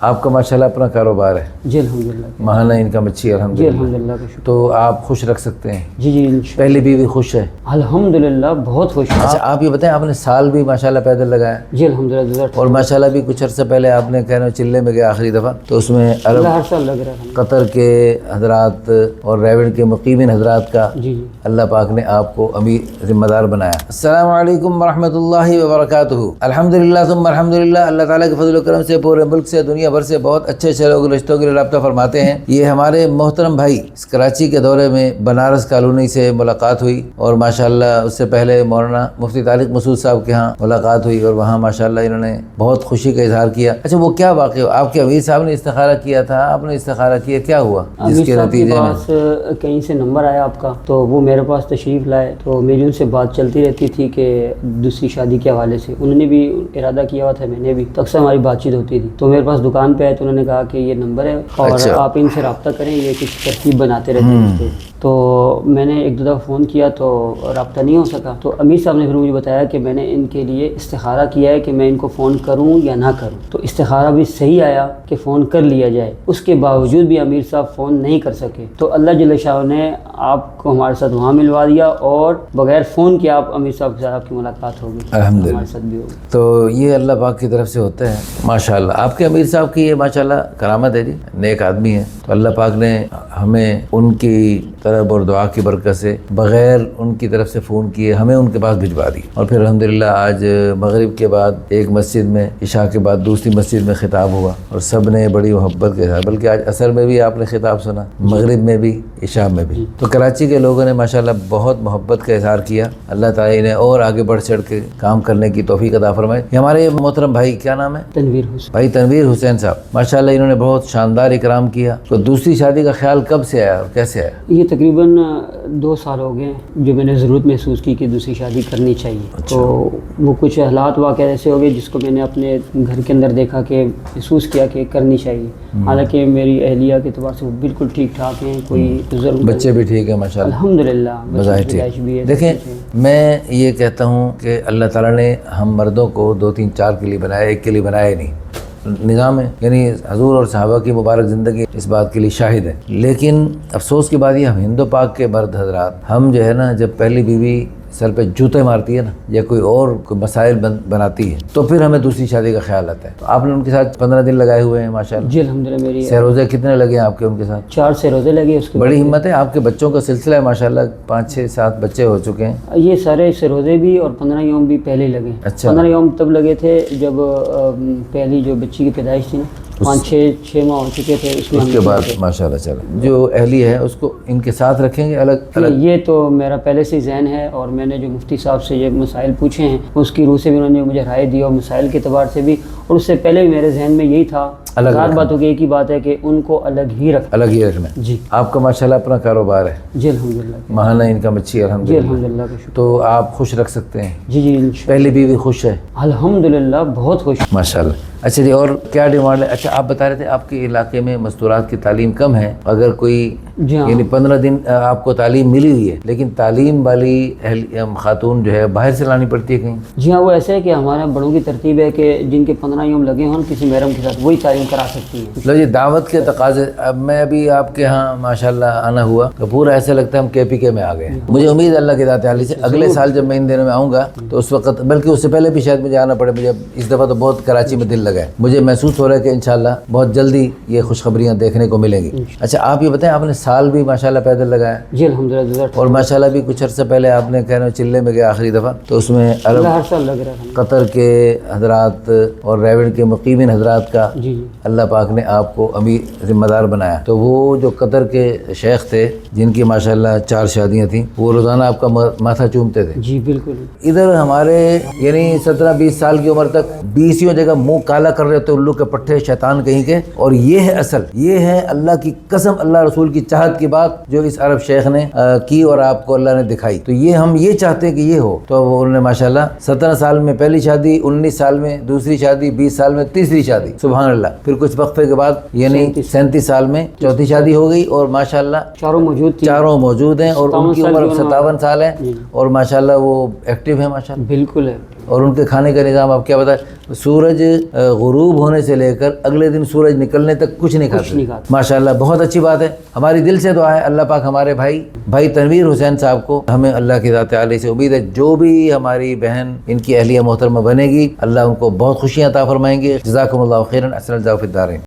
آپ کا ماشاءاللہ اپنا کاروبار ہے؟ جی الحمدللہ، ماہانہ انکم اچھی ہے الحمدللہ؟ جی الحمدللہ کا شکر۔ تو آپ خوش رکھ سکتے ہیں؟ جی انشاءاللہ۔ پہلی بیوی خوش ہے؟ الحمدللہ بہت خوش ہوں۔ اچھا آپ یہ بتائیں، آپ نے سال بھی ماشاءاللہ پیدل لگایا؟ جی الحمدللہ۔ اور ماشاءاللہ بھی کچھ عرصہ پہلے آپ نے کہنا چلے میں گیا آخری دفعہ، تو اس میں عرب ہر سال لگ رہا ہے۔ قطر کے حضرات اور ریوڑ کے مقیمین حضرات کا جی اللہ پاک نے آپ کو امیر ذمہ دار بنایا۔ السلام علیکم ورحمۃ اللہ وبرکاتہ۔ الحمدللہ ثم الحمدللہ، اللہ تعالیٰ کے فضل و کرم سے پورے ملک سے دنیا بھر سے بہت اچھے لوگ رشتوں کے لیے رابطہ فرماتے ہیں۔ یہ ہمارے محترم بھائی کراچی کے دورے میں بنارس کالونی سے ملاقات ہوئی، اور ماشاءاللہ اس سے پہلے مولانا مفتی طارق مسعود صاحب کے ہاں ملاقات ہوئی، اور وہاں ماشاءاللہ انہوں نے بہت خوشی کا اظہار کیا۔ اچھا وہ کیا واقعہ ہوا؟ آپ کے امیر صاحب نے استخارہ کیا تھا، آپ نے استخارہ کیا، کیا ہوا جس کے نتیجے میں کہیں سے نمبر آیا آپ کا، تو وہ میرے پاس تشریف لائے، تو میری ان سے بات چلتی رہتی تھی کہ دوسری شادی کے حوالے سے انہوں نے بھی ارادہ کیا ہوا تھا، میں نے بھی، تو اکثر ہماری بات چیت ہوتی تھی۔ تو میرے پاس دکان پہ آئے تو انہوں نے کہا کہ یہ نمبر ہے اور آپ ان سے رابطہ کریں، یہ کچھ ترتیب بناتے رہتے ہیں۔ تو میں نے ایک دو دفعہ فون کیا تو رابطہ نہیں ہو سکا، تو امیر صاحب نے پھر مجھے بتایا کہ میں نے ان کے لیے استخارہ کیا ہے کہ میں ان کو فون کروں یا نہ کروں، تو استخارہ بھی صحیح آیا کہ فون کر لیا جائے، اس کے باوجود بھی امیر صاحب فون نہیں کر سکے، تو اللہ جل شاہ نے آپ کو ہمارے ساتھ وہاں ملوا دیا، اور بغیر فون کے آپ امیر صاحب کے ساتھ آپ کی ملاقات ہوگی، ہمارے ساتھ بھی ہوگی۔ تو یہ اللہ پاک کی طرف سے ہوتا ہے ماشاءاللہ۔ آپ کے امیر صاحب کی یہ ماشاءاللہ کرامت ہے جی، نیک آدمی ہے، تو اللہ پاک نے ہمیں ان کی طرف اور دعا کی برکت سے بغیر ان کی طرف سے فون کیے ہمیں ان کے پاس بھجوا دی، اور پھر الحمدللہ آج مغرب کے بعد ایک مسجد میں، عشاء کے بعد دوسری مسجد میں خطاب ہوا، اور سب نے بڑی محبت کے ساتھ، بلکہ آج عصر میں بھی آپ نے خطاب سنا، مغرب میں بھی، عشاء میں بھی، تو کراچی کے لوگوں نے ماشاءاللہ بہت محبت کا اظہار کیا۔ اللہ تعالیٰ نے اور آگے بڑھ چڑھ کے کام کرنے کی توفیق عطا فرمائے۔ ہمارے محترم بھائی کیا نام ہے؟ تنویر حسین بھائی تنویر حسین صاحب، ماشاءاللہ انہوں نے بہت شاندار اکرام کیا۔ تو دوسری شادی کا خیال کب سے آیا اور کیسے آیا؟ یہ تقریباً 2 سال ہو گئے ہیں جو میں نے ضرورت محسوس کی کہ دوسری شادی کرنی چاہیے، تو وہ کچھ حالات واقع ایسے ہو گئے جس کو میں نے اپنے گھر کے اندر دیکھا کہ محسوس کیا کہ کرنی چاہیے، حالانکہ میری اہلیہ کے اعتبار سے وہ بالکل ٹھیک ٹھاک ہیں، کوئی بزرگ، بچے بھی ٹھیک ہیں ماشاءاللہ الحمدللہ، بظاہر ٹھیک۔ دیکھیں میں یہ کہتا ہوں کہ اللہ تعالیٰ نے ہم مردوں کو 2 3 4 کے لیے بنایا، ایک کے لیے بنایا ہی نہیں، نظام ہے، یعنی حضور اور صحابہ کی مبارک زندگی اس بات کے لیے شاہد ہے۔ لیکن افسوس کی بات یہ، ہم ہند و پاک کے مرد حضرات، ہم جو ہے نا، جب پہلی بیوی سر پہ جوتے مارتی ہے نا، یا کوئی اور کوئی مسائل بناتی ہے، تو پھر ہمیں دوسری شادی کا خیال آتا ہے۔ تو آپ نے ان کے ساتھ 15 دن لگائے ہوئے ہیں ماشاءاللہ؟ جی الحمدللہ۔ میری سہ روزے کتنے لگے ہیں آپ کے ان کے ساتھ؟ 4 سے روزے لگے، اس کے بڑی ہمت ہے، آپ کے بچوں کا سلسلہ ہے ماشاءاللہ، 5 6 7 بچے ہو چکے ہیں۔ یہ سارے سے روزے بھی اور 15 یوم بھی پہلے ہی لگے۔ اچھا۔ 15 یوم تب لگے تھے جب پہلی جو بچی کی پیدائش تھی نا، 5 6 ماہ ہو چکے تھے، اس کے بعد ماشاءاللہ چلو، جو اہلی ہے اس کو ان کے ساتھ رکھیں گے الگ الگ؟ یہ تو میرا پہلے سے ذہن ہے، اور میں نے جو مفتی صاحب سے یہ مسائل پوچھے ہیں اس کی روح سے بھی انہوں نے مجھے رائے دی، اور مسائل کے اعتبار سے بھی، اور اس سے پہلے بھی میرے ذہن میں یہی تھا، ہر باتوں کی ایک ہی بات ہے کہ ان کو الگ ہی رکھنا ہے۔ جی آپ کا ماشاءاللہ اپنا کاروبار ہے؟ جی الحمدللہ۔ ماہانہ انکم اچھی ہے جی الحمدللہ؟ الحمدللہ کا شکر۔ تو آپ خوش رکھ سکتے ہیں؟ جی انشاءاللہ۔ پہلی بیوی خوش ہے؟ الحمدللہ بہت خوش۔ ماشاءاللہ۔ اچھا جی، اور کیا ڈیمانڈ ہے؟ اچھا آپ بتا رہے تھے آپ کے علاقے میں مستورات کی تعلیم کم ہے، اگر کوئی یعنی 15 دن آپ کو تعلیم ملی ہوئی ہے، لیکن تعلیم والی خاتون جو ہے باہر سے لانی پڑتی ہے کہیں؟ جی ہاں، وہ ایسا ہے کہ ہمارے بڑوں کی ترتیب ہے کہ جن کے 15 یوم لگے ہوں کسی محرم کے ساتھ، وہی تعلیم کرا سکتی ہیں۔ لو جی، دعوت کے تقاضے، اب میں ابھی آپ کے ہاں ماشاءاللہ آنا ہوا تو پورا ایسا لگتا ہے ہم KPK میں آ گئے ہیں۔ مجھے امید اللہ کی ذات عالی سے اگلے سال جب میں ان دنوں میں آؤں گا تو اس وقت، بلکہ اس سے پہلے بھی شاید مجھے آنا پڑے، مجھے اس دفعہ تو بہت کراچی میں دل لگا ہے، مجھے محسوس ہو رہا ہے کہ انشاءاللہ بہت جلدی یہ خوشخبریاں دیکھنے کو ملیں گی۔ اچھا آپ یہ بتائیں، آپ نے سال بھی ماشاءاللہ پیدل لگایا؟ جی الحمدللہ۔ اور ماشاءاللہ بھی کچھ عرصہ پہلے آپ نے کہنا چلے میں گیا آخری دفعہ، تو اس میں عرب ہر سال لگ رہا ہے۔ قطر کے حضرات اور ریوڑ کے مقیمین حضرات کا جی اللہ پاک نے آپ کو امیر ذمہ دار بنایا، تو وہ جو قطر کے شیخ تھے جن کی ماشاءاللہ 4 شادیاں تھیں، وہ روزانہ آپ کا ماتھا چومتے تھے؟ جی بالکل۔ ادھر ہمارے یعنی 17 20 سال کی عمر تک 20 جگہ منہ کالا کر رہے ہوتے الو کے پٹھے شیطان کہیں کے، اور یہ ہے اصل، یہ ہے اللہ کی قسم، اللہ رسول کی چاہت کی بات جو اس عرب شیخ نے کی اور آپ کو اللہ نے دکھائی، تو یہ ہم یہ چاہتے ہیں کہ یہ ہو، تو انہوں نے ماشاءاللہ 17 سال میں پہلی شادی، 19 سال میں دوسری شادی، 20 سال میں تیسری شادی، سبحان اللہ، پھر کچھ وقفے کے بعد یعنی 37 سال میں چوتھی شادی ہو گئی، اور ماشاءاللہ چاروں موجود ہیں، اور ان کی عمر 57 سال ہے، اور ماشاءاللہ وہ ایکٹیو ہیں ماشاءاللہ۔ بالکل ہے۔ اور ان کے کھانے کا نظام آپ کیا بتائیں، سورج غروب ہونے سے لے کر اگلے دن سورج نکلنے تک کچھ نہیں کھاتے ماشاءاللہ. بہت اچھی بات ہے. ہماری دل سے دعا ہے اللہ پاک ہمارے بھائی تنویر حسین صاحب کو، ہمیں اللہ کی ذات عالی سے امید ہے جو بھی ہماری بہن ان کی اہلیہ محترمہ بنے گی اللہ ان کو بہت خوشیاں عطا فرمائیں گے. جزاکم اللہ خیرا. احسن الجزاء فی الدارین.